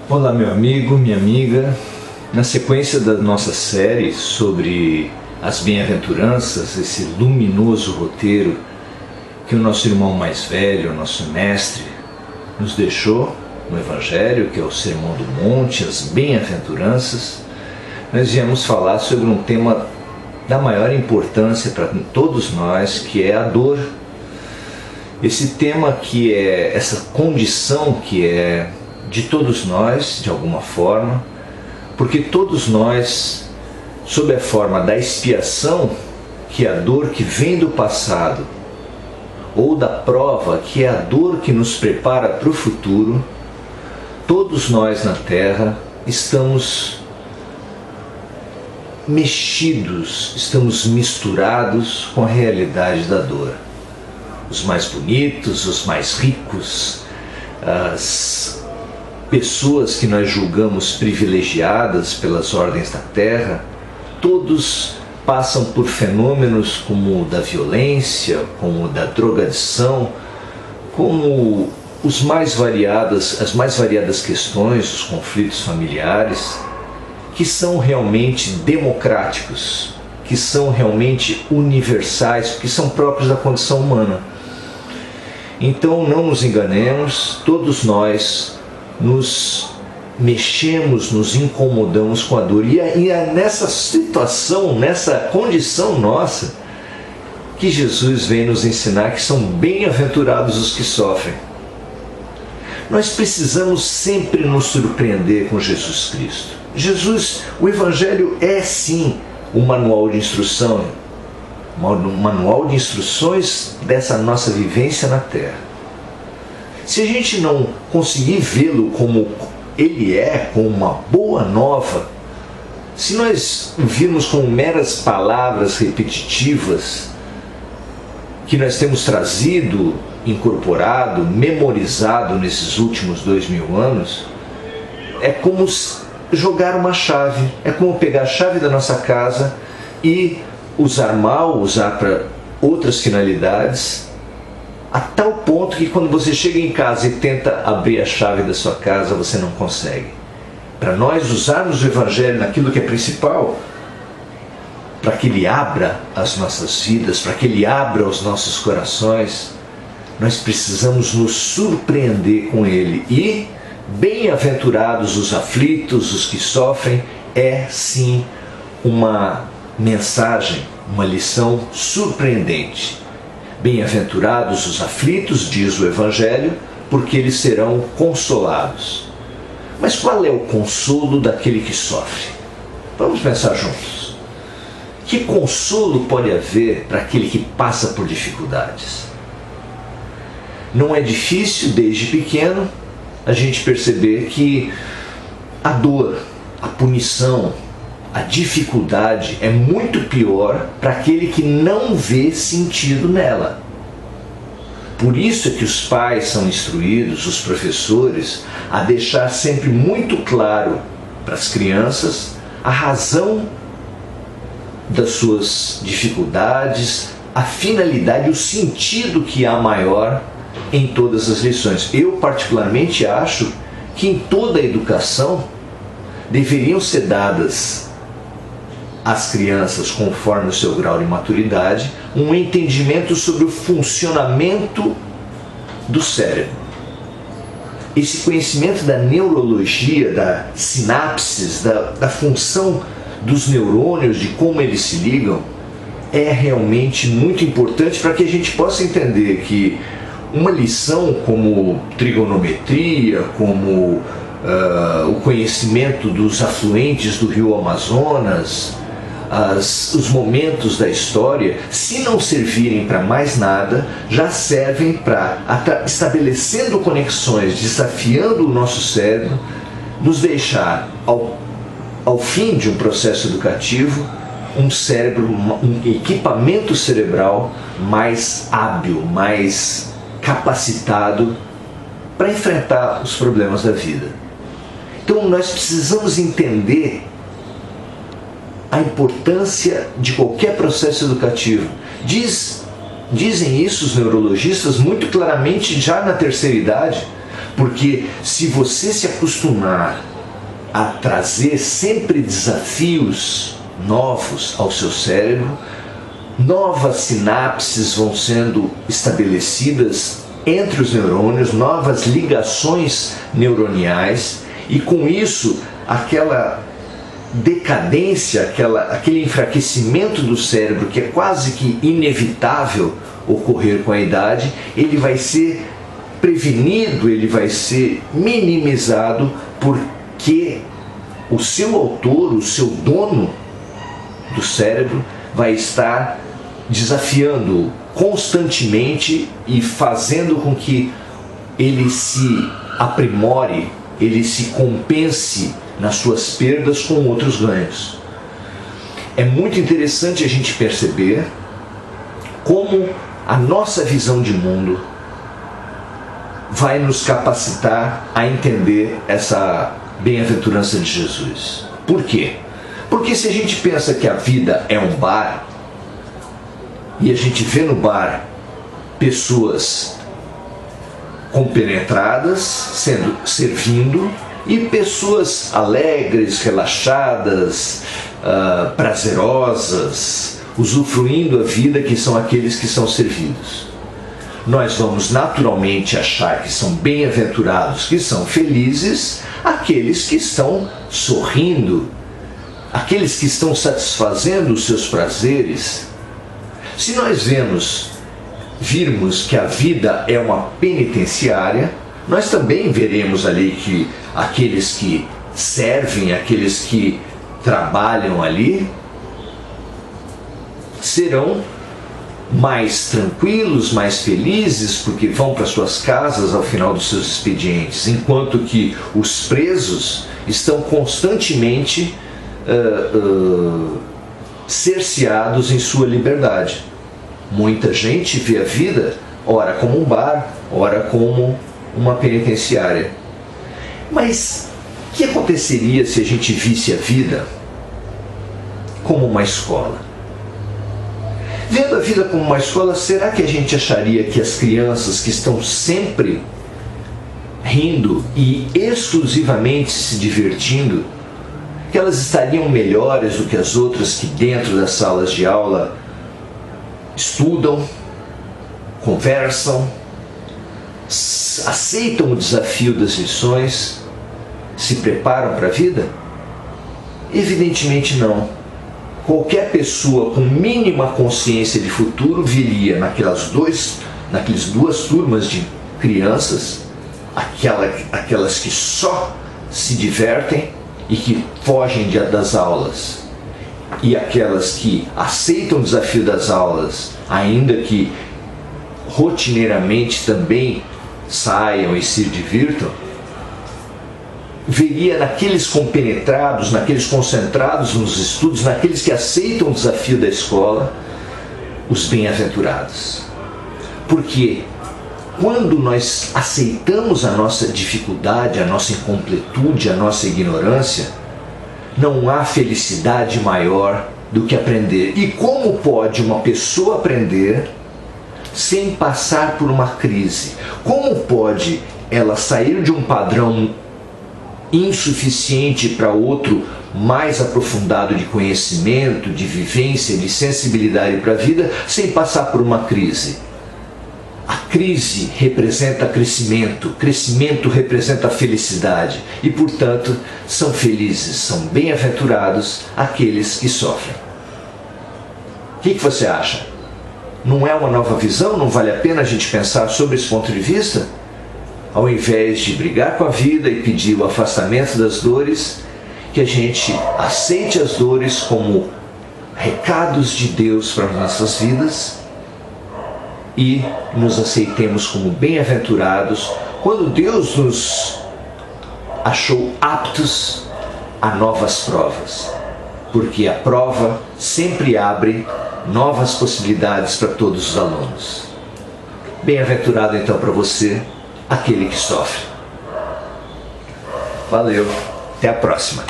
Olá, meu amigo, minha amiga. Na sequência da nossa série sobre as bem-aventuranças, esse luminoso roteiro que o nosso irmão mais velho, o nosso mestre, nos deixou no Evangelho, que é o Sermão do Monte, as bem-aventuranças, nós viemos falar sobre um tema da maior importância para todos nós, que é a dor. Esse tema que é essa condição que é de todos nós, de alguma forma, porque todos nós, sob a forma da expiação, que é a dor que vem do passado, ou da prova, que é a dor que nos prepara para o futuro, todos nós na Terra estamos mexidos, estamos misturados com a realidade da dor. Os mais bonitos, os mais ricos, as pessoas que nós julgamos privilegiadas pelas ordens da terra, todos passam por fenômenos como o da violência, como o da drogadição, como as mais variadas questões, os conflitos familiares, que são realmente democráticos, que são realmente universais, que são próprios da condição humana. Então não nos enganemos, todos nós nos mexemos, nos incomodamos com a dor. E é nessa situação, nessa condição nossa, que Jesus vem nos ensinar que são bem-aventurados os que sofrem. Nós precisamos sempre nos surpreender com Jesus Cristo. O Evangelho é sim um manual de instrução, um manual de instruções dessa nossa vivência na Terra. Se a gente não conseguir vê-lo como ele é, como uma boa nova, se nós o virmos como meras palavras repetitivas que nós temos trazido, incorporado, memorizado nesses últimos 2000 anos, é como jogar uma chave, é como pegar a chave da nossa casa e usar mal, usar para outras finalidades, a tal ponto que quando você chega em casa e tenta abrir a chave da sua casa, você não consegue. Para nós usarmos o Evangelho naquilo que é principal, para que ele abra as nossas vidas, para que ele abra os nossos corações, nós precisamos nos surpreender com ele. E bem-aventurados os aflitos, os que sofrem, é sim uma mensagem, uma lição surpreendente. Bem-aventurados os aflitos, diz o Evangelho, porque eles serão consolados. Mas qual é o consolo daquele que sofre? Vamos pensar juntos. Que consolo pode haver para aquele que passa por dificuldades? Não é difícil, desde pequeno, a gente perceber que a dor, a punição, a dificuldade é muito pior para aquele que não vê sentido nela. Por isso é que os pais são instruídos, os professores, a deixar sempre muito claro para as crianças a razão das suas dificuldades, a finalidade, o sentido que há maior em todas as lições. Eu particularmente acho que em toda a educação deveriam ser dadas às crianças, conforme o seu grau de maturidade, um entendimento sobre o funcionamento do cérebro. Esse conhecimento da neurologia, da sinapses, da função dos neurônios, de como eles se ligam, é realmente muito importante para que a gente possa entender que uma lição como trigonometria, como o conhecimento dos afluentes do rio Amazonas, os momentos da história, se não servirem para mais nada, já servem para, estabelecendo conexões, desafiando o nosso cérebro, nos deixar, ao fim de um processo educativo, um cérebro, um equipamento cerebral mais hábil, mais capacitado para enfrentar os problemas da vida. Então nós precisamos entender a importância de qualquer processo educativo. Dizem isso os neurologistas muito claramente já na terceira idade. Porque se você se acostumar a trazer sempre desafios novos ao seu cérebro, novas sinapses vão sendo estabelecidas entre os neurônios, novas ligações neuroniais, e com isso aquela decadência, aquele enfraquecimento do cérebro que é quase que inevitável ocorrer com a idade, ele vai ser prevenido, ele vai ser minimizado, porque o seu autor, o seu dono do cérebro, vai estar desafiando-o constantemente e fazendo com que ele se aprimore, ele se compense nas suas perdas com outros ganhos. É muito interessante a gente perceber como a nossa visão de mundo vai nos capacitar a entender essa bem-aventurança de Jesus. Por quê? Porque se a gente pensa que a vida é um bar, e a gente vê no bar pessoas compenetradas, servindo, e pessoas alegres, relaxadas, prazerosas, usufruindo a vida, que são aqueles que são servidos. Nós vamos naturalmente achar que são bem-aventurados, que são felizes, aqueles que estão sorrindo, aqueles que estão satisfazendo os seus prazeres. Se nós virmos que a vida é uma penitenciária, nós também veremos ali que aqueles que servem, aqueles que trabalham ali, serão mais tranquilos, mais felizes, porque vão para suas casas ao final dos seus expedientes, enquanto que os presos estão constantemente cerceados em sua liberdade. Muita gente vê a vida, ora como um bar, ora como uma penitenciária. Mas o que aconteceria se a gente visse a vida como uma escola? Vendo a vida como uma escola, será que a gente acharia que as crianças que estão sempre rindo e exclusivamente se divertindo, que elas estariam melhores do que as outras que dentro das salas de aula estudam, conversam, aceitam o desafio das lições, se preparam para a vida? Evidentemente não. Qualquer pessoa com mínima consciência de futuro viria naquelas duas turmas de crianças, aquelas que só se divertem e que fogem das aulas, e aquelas que aceitam o desafio das aulas, ainda que rotineiramente também saiam e se divirtam, veria naqueles compenetrados, naqueles concentrados nos estudos, naqueles que aceitam o desafio da escola, os bem-aventurados. Porque quando nós aceitamos a nossa dificuldade, a nossa incompletude, a nossa ignorância, não há felicidade maior do que aprender. E como pode uma pessoa aprender sem passar por uma crise? Como pode ela sair de um padrão insuficiente para outro mais aprofundado de conhecimento, de vivência, de sensibilidade para a vida, sem passar por uma crise? A crise representa crescimento, crescimento representa felicidade e, portanto, são felizes, são bem-aventurados aqueles que sofrem. O que você acha? Não é uma nova visão? Não vale a pena a gente pensar sobre esse ponto de vista? Ao invés de brigar com a vida e pedir o afastamento das dores, que a gente aceite as dores como recados de Deus para as nossas vidas e nos aceitemos como bem-aventurados quando Deus nos achou aptos a novas provas, porque a prova sempre abre novas possibilidades para todos os alunos. Bem-aventurado então para você, aquele que sofre. Valeu, até a próxima.